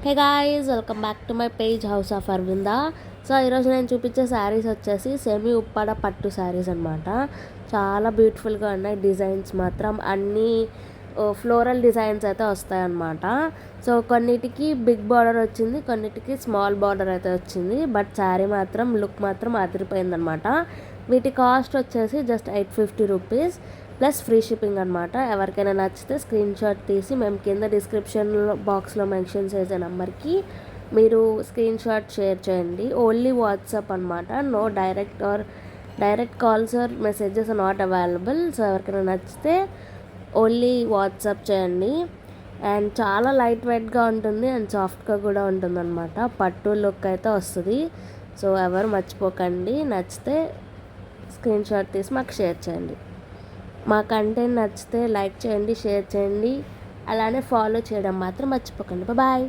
Hey guys, welcome back to my page house of Aravinda. So ఈరోజు నేను చూపించే శారీస్ వచ్చేసి సెమీ ఉప్పాడ పట్టు శారీస్ అనమాట. చాలా బ్యూటిఫుల్గా ఉన్నాయి. డిజైన్స్ మాత్రం అన్నీ ఫ్లోరల్ డిజైన్స్ అయితే వస్తాయన్నమాట. సో కొన్నిటికి బిగ్ బార్డర్ వచ్చింది, కొన్నిటికి స్మాల్ బార్డర్ అయితే వచ్చింది. బట్ శారీ మాత్రం లుక్ మాత్రం అదిరిపోయిందనమాట. వీటి కాస్ట్ వచ్చేసి just 850 rupees plus free shipping అనమాట. ఎవరికైనా నచ్చితే స్క్రీన్ షాట్ తీసి మేము కింద డిస్క్రిప్షన్ బాక్స్లో మెన్షన్ చేసే నెంబర్కి మీరు స్క్రీన్ షాట్ షేర్ చేయండి. ఓన్లీ వాట్సాప్ అనమాట. No direct calls or messages not available. So ఎవరికైనా నచ్చితే ఓన్లీ వాట్సాప్ చేయండి. అండ్ చాలా లైట్ వెయిట్గా ఉంటుంది అండ్ సాఫ్ట్గా కూడా ఉంటుంది అనమాట. పట్టు లుక్ అయితే వస్తుంది. సో ఎవరు మర్చిపోకండి, నచ్చితే స్క్రీన్ షాట్ తీసి మాకు షేర్ చేయండి. మా కంటెంట్ నచ్చితే లైక్ చేయండి, షేర్ చేయండి, అలానే ఫాలో చేయడం మాత్రం మర్చిపోకండి. బాయ్.